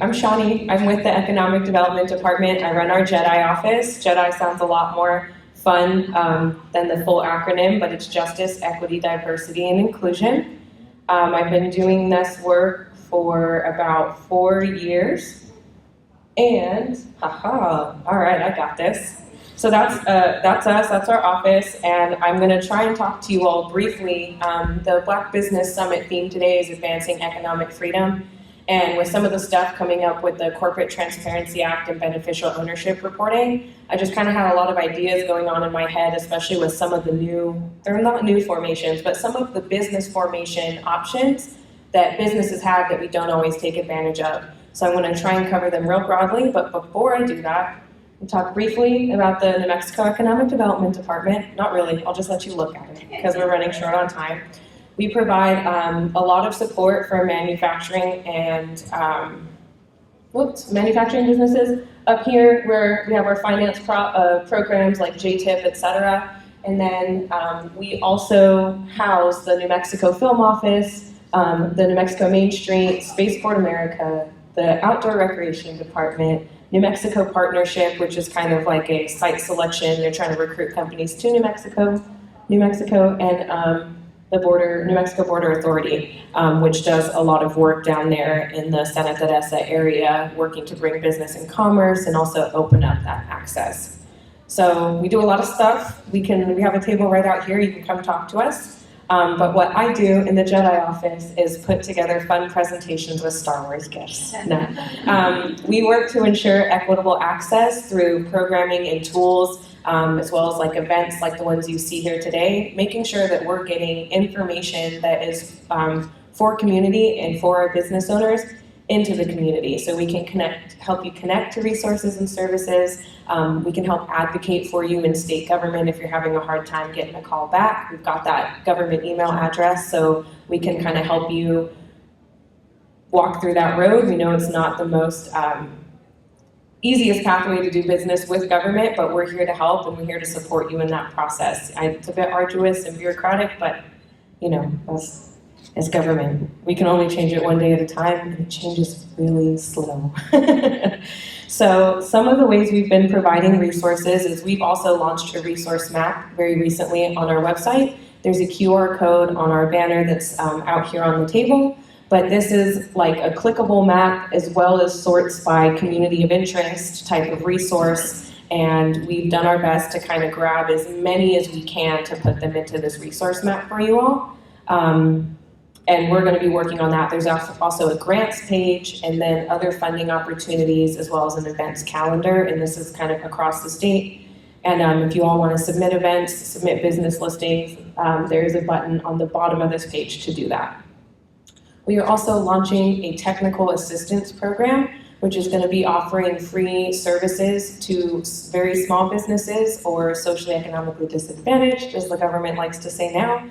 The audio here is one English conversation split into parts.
I'm Shani. I'm with the Economic Development Department. I run our JEDI office. JEDI sounds a lot more fun than the full acronym, but it's Justice, Equity, Diversity, and Inclusion. I've been doing this work for about 4 years. And, all right, I got this. So that's us, that's our office, and I'm going to try and talk to you all briefly. The Black Business Summit theme today is Advancing Economic Freedom, and with some of the stuff coming up with the Corporate Transparency Act and beneficial ownership reporting, I just kind of had a lot of ideas going on in my head, especially with some of the they're not new formations, but some of the business formation options that businesses have that we don't always take advantage of. So I'm going to try and cover them real broadly, but before I do that, I'll talk briefly about the New Mexico Economic Development Department. Not really, I'll just let you look at it because we're running short on time. We provide a lot of support for manufacturing and manufacturing businesses. Up here, where we have our finance programs like JTIP, etc. And then we also house the New Mexico Film Office, the New Mexico Main Street, Spaceport America, the Outdoor Recreation Department, New Mexico Partnership, which is kind of like a site selection. They're trying to recruit companies to New Mexico, and the New Mexico Border Authority, which does a lot of work down there in the Santa Teresa area, working to bring business and commerce and also open up that access. So we do a lot of stuff. We have a table right out here. You can come talk to us. But what I do in the JEDI office is put together fun presentations with Star Wars gifts. No. We work to ensure equitable access through programming and tools, as well as like events like the ones you see here today, making sure that we're getting information that is for community and for our business owners into the community. So we can help you connect to resources and services. We can help advocate for you in state government if you're having a hard time getting a call back. We've got that government email address, so we can kind of help you walk through that road. We know it's not the most easiest pathway to do business with government, but we're here to help and we're here to support you in that process. It's a bit arduous and bureaucratic, but you know, as government, we can only change it one day at a time, and it changes really slow. So some of the ways we've been providing resources is we've also launched a resource map very recently on our website. There's a QR code on our banner that's out here on the table, but this is like a clickable map as well as sorts by community of interest type of resource, and we've done our best to kind of grab as many as we can to put them into this resource map for you all. And we're going to be working on that. There's also a grants page and then other funding opportunities as well as an events calendar, and this is kind of across the state. And if you all want to submit events, submit business listings, there's a button on the bottom of this page to do that. We are also launching a technical assistance program, which is going to be offering free services to very small businesses or socially economically disadvantaged, as the government likes to say now.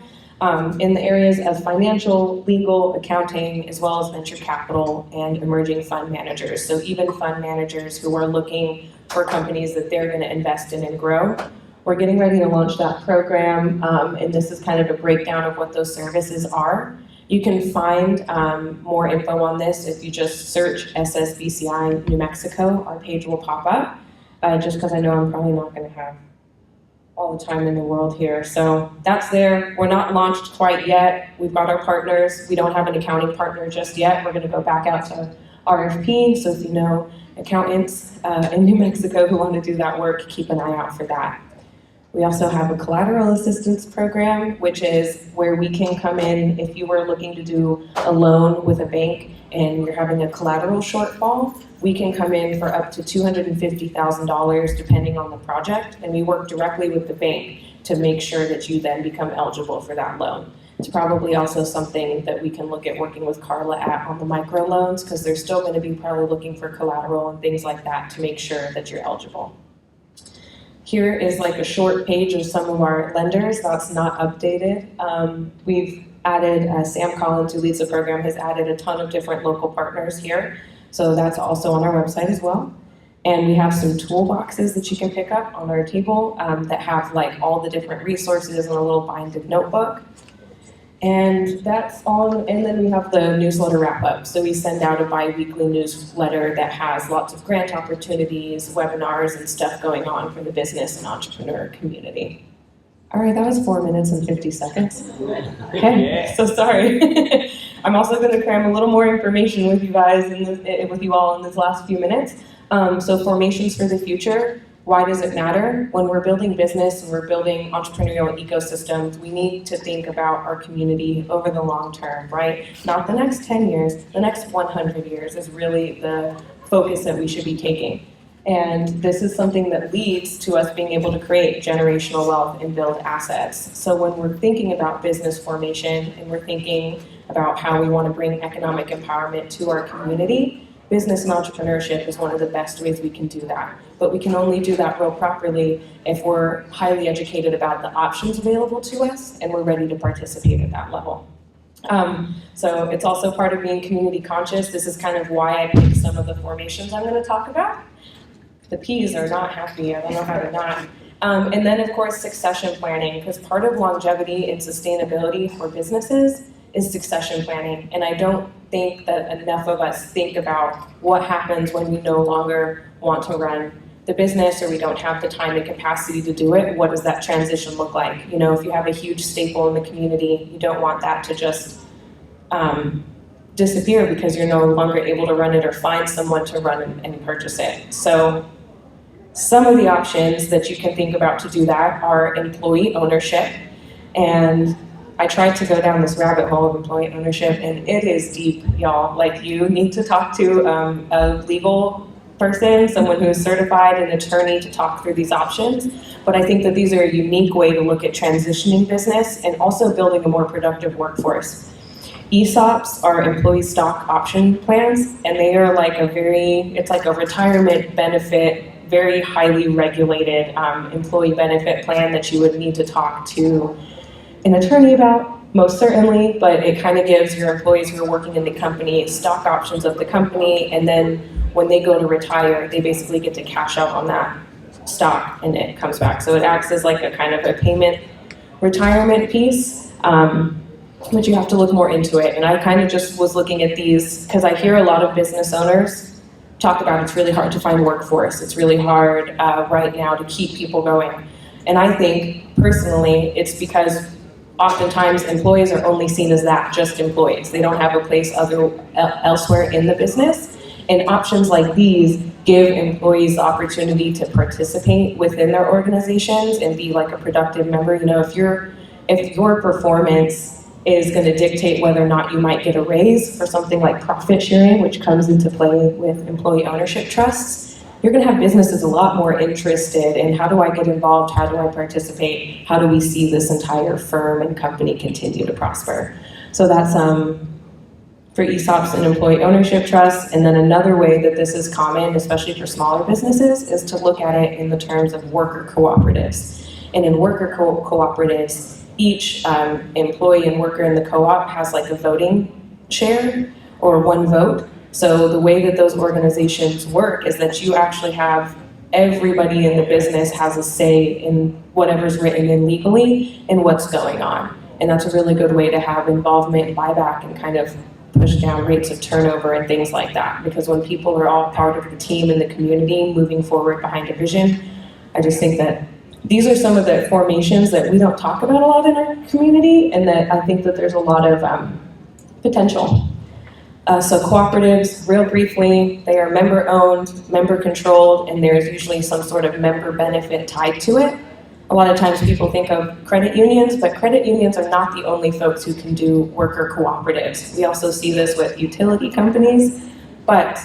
In the areas of financial, legal, accounting, as well as venture capital and emerging fund managers. So even fund managers who are looking for companies that they're going to invest in and grow. We're getting ready to launch that program, and this is kind of a breakdown of what those services are. You can find more info on this if you just search SSBCI New Mexico. Our page will pop up, just because I know I'm probably not going to have all the time in the world here. So that's there. We're not launched quite yet. We've got our partners. We don't have an accounting partner just yet. We're going to go back out to RFP. So if you know accountants in New Mexico who want to do that work, keep an eye out for that. We also have a collateral assistance program, which is where we can come in if you were looking to do a loan with a bank and you're having a collateral shortfall. We can come in for up to $250,000 depending on the project, and we work directly with the bank to make sure that you then become eligible for that loan. It's probably also something that we can look at working with Carla at on the micro loans, because they're still going to be probably looking for collateral and things like that to make sure that you're eligible. Here is like a short page of some of our lenders. That's not updated. We've added, Sam Collins, who leads the program, has added a ton of different local partners here. So that's also on our website as well. And we have some toolboxes that you can pick up on our table that have like all the different resources in a little binded notebook. And that's on, and then we have the newsletter wrap up. So we send out a bi-weekly newsletter that has lots of grant opportunities, webinars, and stuff going on for the business and entrepreneur community. All right, that was 4 minutes and 50 seconds. Okay, so sorry. I'm also going to cram a little more information with you guys, with you all in this last few minutes. So formations for the future. Why does it matter? When we're building business and we're building entrepreneurial ecosystems, we need to think about our community over the long term, right? Not the next 10 years, the next 100 years is really the focus that we should be taking. And this is something that leads to us being able to create generational wealth and build assets. So when we're thinking about business formation and we're thinking about how we want to bring economic empowerment to our community, business and entrepreneurship is one of the best ways we can do that. But we can only do that real properly if we're highly educated about the options available to us and we're ready to participate at that level. So it's also part of being community conscious. This is kind of why I picked some of the formations I'm going to talk about. The P's are not happy, I don't know how to not. And then of course succession planning, because part of longevity and sustainability for businesses is succession planning. And I don't think that enough of us think about what happens when we no longer want to run the business or we don't have the time and capacity to do it. What does that transition look like? You know, if you have a huge staple in the community, you don't want that to just disappear because you're no longer able to run it or find someone to run and purchase it. So some of the options that you can think about to do that are employee ownership. And I tried to go down this rabbit hole of employee ownership, and it is deep, y'all. Like, you need to talk to a legal person, someone who is certified, an attorney, to talk through these options. But I think that these are a unique way to look at transitioning business and also building a more productive workforce. ESOPs are employee stock option plans, and they are like it's like a retirement benefit, very highly regulated employee benefit plan that you would need to talk to an attorney about, most certainly, but it kind of gives your employees who are working in the company stock options of the company, and then when they go to retire, they basically get to cash out on that stock and it comes back. So it acts as like a kind of a payment retirement piece, but you have to look more into it. And I kind of just was looking at these because I hear a lot of business owners talk about it's really hard to find workforce. It's really hard right now to keep people going. And I think personally it's because oftentimes employees are only seen as that, just employees. They don't have a place elsewhere in the business. And options like these give employees the opportunity to participate within their organizations and be like a productive member. You know, if your performance is going to dictate whether or not you might get a raise for something like profit sharing, which comes into play with employee ownership trusts, you're going to have businesses a lot more interested in how do I get involved, how do I participate, how do we see this entire firm and company continue to prosper. So that's for ESOPs and employee ownership trusts. And then another way that this is common, especially for smaller businesses, is to look at it in the terms of worker cooperatives. And in worker cooperatives, each employee and worker in the co-op has like a voting share or one vote. So the way that those organizations work is that you actually have everybody in the business has a say in whatever's written in legally and what's going on. And that's a really good way to have involvement and buyback and kind of push down rates of turnover and things like that. Because when people are all part of the team and the community moving forward behind a vision, I just think that these are some of the formations that we don't talk about a lot in our community, and that I think that there's a lot of potential. So cooperatives, real briefly, they are member-owned, member-controlled, and there's usually some sort of member benefit tied to it. A lot of times people think of credit unions, but credit unions are not the only folks who can do worker cooperatives. We also see this with utility companies, but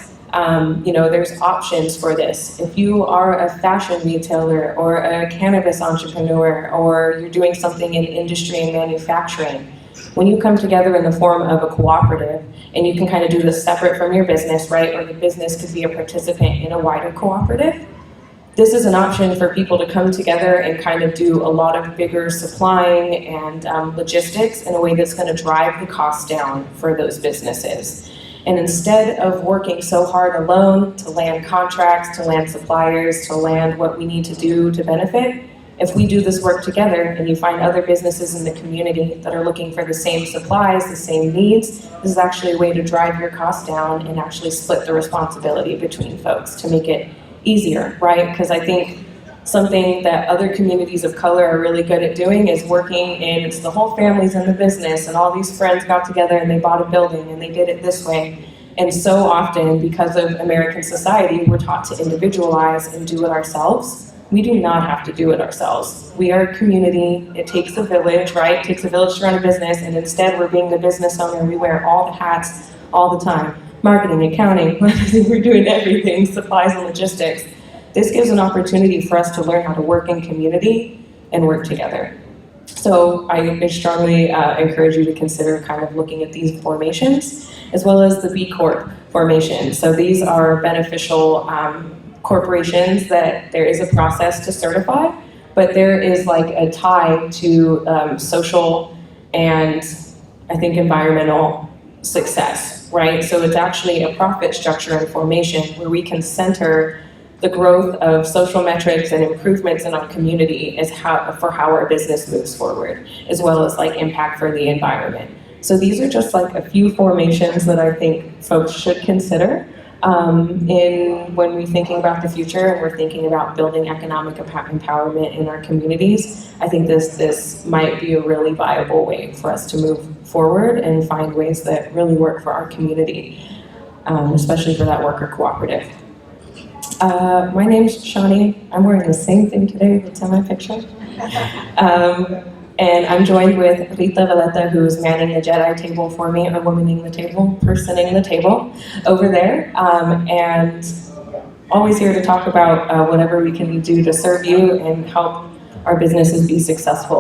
you know, there's options for this. If you are a fashion retailer or a cannabis entrepreneur, or you're doing something in industry and manufacturing, when you come together in the form of a cooperative, and you can kind of do this separate from your business, right? Or the business could be a participant in a wider cooperative. This is an option for people to come together and kind of do a lot of bigger supplying and logistics in a way that's going to drive the cost down for those businesses. And instead of working so hard alone to land contracts, to land suppliers, to land what we need to do to benefit, if we do this work together and you find other businesses in the community that are looking for the same supplies, the same needs, this is actually a way to drive your costs down and actually split the responsibility between folks to make it easier, right? Because I think something that other communities of color are really good at doing is working in, it's the whole family's in the business and all these friends got together and they bought a building and they did it this way. And so often, because of American society, we're taught to individualize and do it ourselves. We do not have to do it ourselves. We are a community. It takes a village, right? It takes a village to run a business, and instead we're being the business owner. We wear all the hats all the time. Marketing, accounting, we're doing everything, supplies and logistics. This gives an opportunity for us to learn how to work in community and work together. So I strongly encourage you to consider kind of looking at these formations, as well as the B Corp formation. So these are beneficial corporations that there is a process to certify, but there is like a tie to social and I think environmental success, right? So it's actually a profit structure and formation where we can center the growth of social metrics and improvements in our community as for how our business moves forward, as well as like impact for the environment. So these are just like a few formations that I think folks should consider when we're thinking about the future and we're thinking about building economic empowerment in our communities. I think this might be a really viable way for us to move forward and find ways that really work for our community, especially for that worker cooperative. My name's Shani. I'm wearing the same thing today that's in my picture. And I'm joined with Rita Valletta, who's manning the JEDI table for me, or womaning the table, personing the table over there. And always here to talk about whatever we can do to serve you and help our businesses be successful.